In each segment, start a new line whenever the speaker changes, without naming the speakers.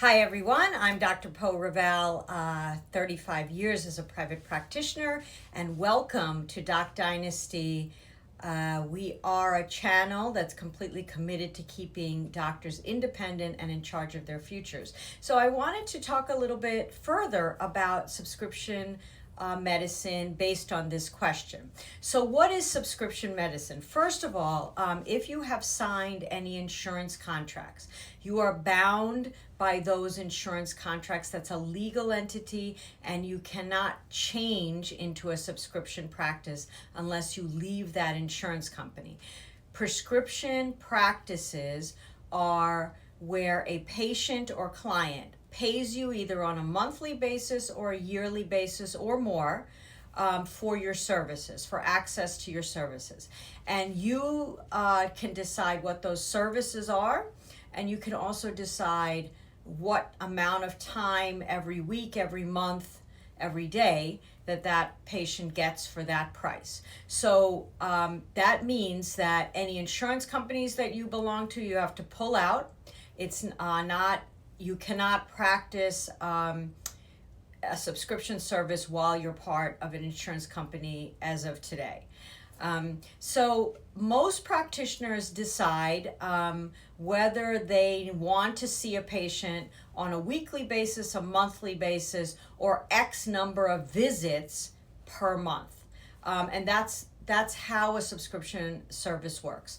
Hi everyone, I'm Dr. Raval, 35 years as a private practitioner, and welcome to Doc Dynasty. We are a channel that's completely committed to keeping doctors independent and in charge of their futures. So I wanted to talk a little bit further about subscription medicine based on this question. So what is subscription medicine? First of all, if you have signed any insurance contracts, you are bound by those insurance contracts. That's a legal entity, and you cannot change into a subscription practice unless you leave that insurance company. Prescription practices are where a patient or client pays you either on a monthly basis or a yearly basis or more for your services, for access to your services. And you can decide what those services are, and you can also decide what amount of time every week, every month, every day that patient gets for that price. So that means that any insurance companies that you belong to, you have to pull out. It's not, you cannot practice a subscription service while you're part of an insurance company as of today. So most practitioners decide whether they want to see a patient on a weekly basis, a monthly basis, or X number of visits per month. And that's how a subscription service works.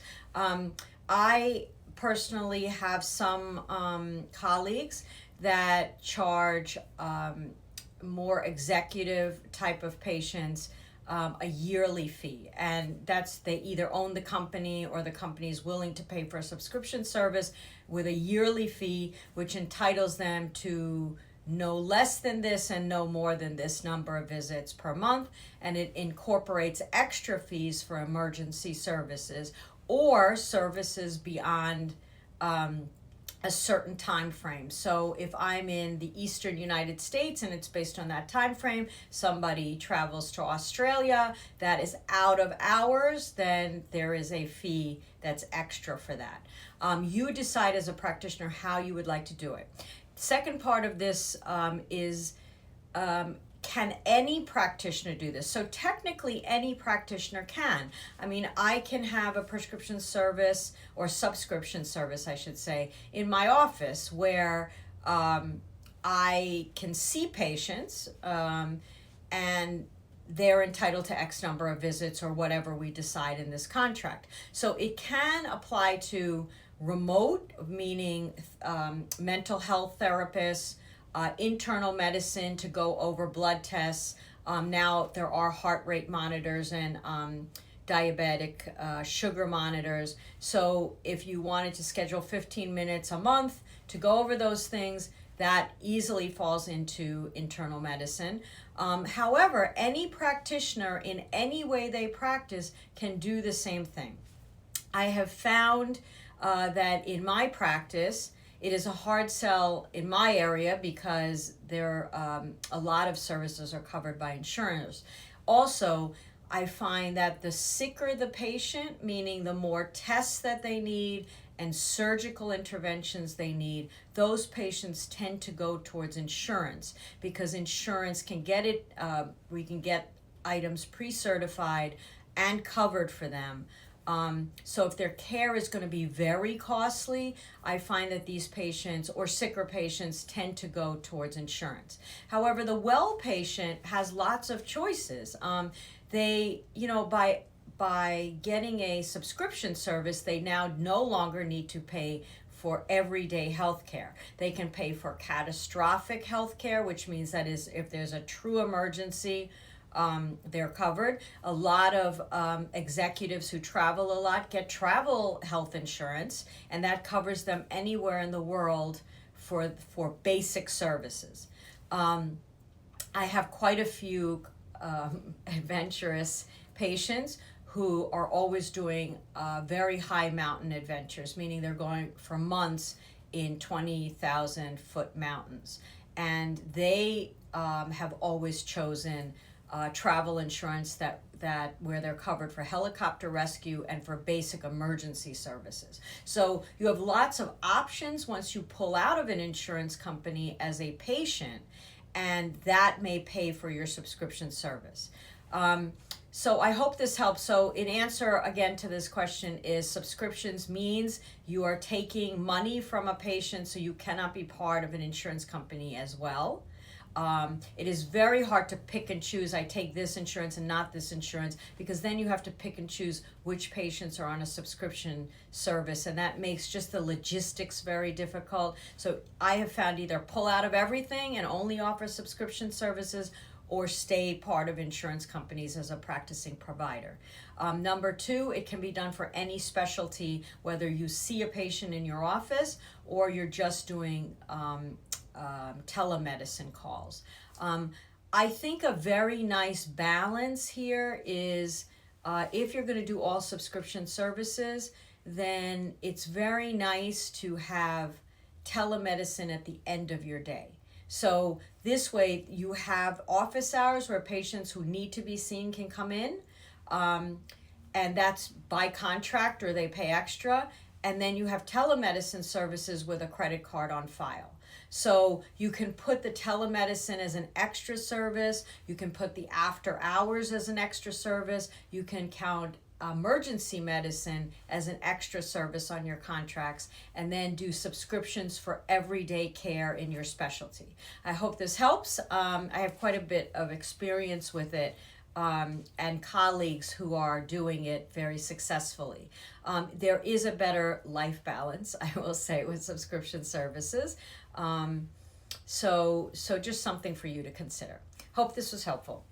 I personally have some colleagues that charge more executive type of patients a yearly fee, and that's they either own the company or the company is willing to pay for a subscription service with a yearly fee, which entitles them to no less than this and no more than this number of visits per month, and it incorporates extra fees for emergency services or services beyond a certain time frame. So if I'm in the eastern United States and it's based on that time frame, somebody travels to Australia that is out of hours, then there is a fee that's extra for that. You decide as a practitioner how you would like to do it. Second part of this is can any practitioner do this? So technically any practitioner can. I mean, I can have a prescription service or subscription service, I should say, in my office where I can see patients and they're entitled to X number of visits or whatever we decide in this contract. So it can apply to remote, meaning mental health therapists, internal medicine to go over blood tests. Now there are heart rate monitors and diabetic sugar monitors. So if you wanted to schedule 15 minutes a month to go over those things, that easily falls into internal medicine. However, any practitioner in any way they practice can do the same thing. I have found that in my practice, it is a hard sell in my area because there a lot of services are covered by insurers. Also, I find that the sicker the patient, meaning the more tests that they need and surgical interventions they need, those patients tend to go towards insurance because insurance can get it, we can get items pre-certified and covered for them. So if their care is going to be very costly, I find that these patients or sicker patients tend to go towards insurance. However, the well patient has lots of choices. They, by getting a subscription service, they now no longer need to pay for everyday health care. They can pay for catastrophic health care, which means that is if there's a true emergency, they're covered. A lot of executives who travel a lot get travel health insurance, and that covers them anywhere in the world for basic services. I have quite a few adventurous patients who are always doing very high mountain adventures, meaning they're going for months in 20,000 foot mountains, and they have always chosen travel insurance that where they're covered for helicopter rescue and for basic emergency services. So you have lots of options once you pull out of an insurance company as a patient, and that may pay for your subscription service. So I hope this helps. So in answer again to this question is subscriptions means you are taking money from a patient, so you cannot be part of an insurance company as well. It is very hard to pick and choose. I take this insurance and not this insurance, because then you have to pick and choose which patients are on a subscription service, and that makes just the logistics very difficult. So I have found either pull out of everything and only offer subscription services, or stay part of insurance companies as a practicing provider. Number two, it can be done for any specialty, whether you see a patient in your office or you're just doing telemedicine calls. I think a very nice balance here is if you're going to do all subscription services, then it's very nice to have telemedicine at the end of your day. So this way you have office hours where patients who need to be seen can come in, and that's by contract or they pay extra. And then you have telemedicine services with a credit card on file. So you can put the telemedicine as an extra service. You can put the after hours as an extra service. You can count emergency medicine as an extra service on your contracts, and then do subscriptions for everyday care in your specialty. I hope this helps. I have quite a bit of experience with it, and colleagues who are doing it very successfully. There is a better life balance, I will say, with subscription services. So just something for you to consider. Hope this was helpful.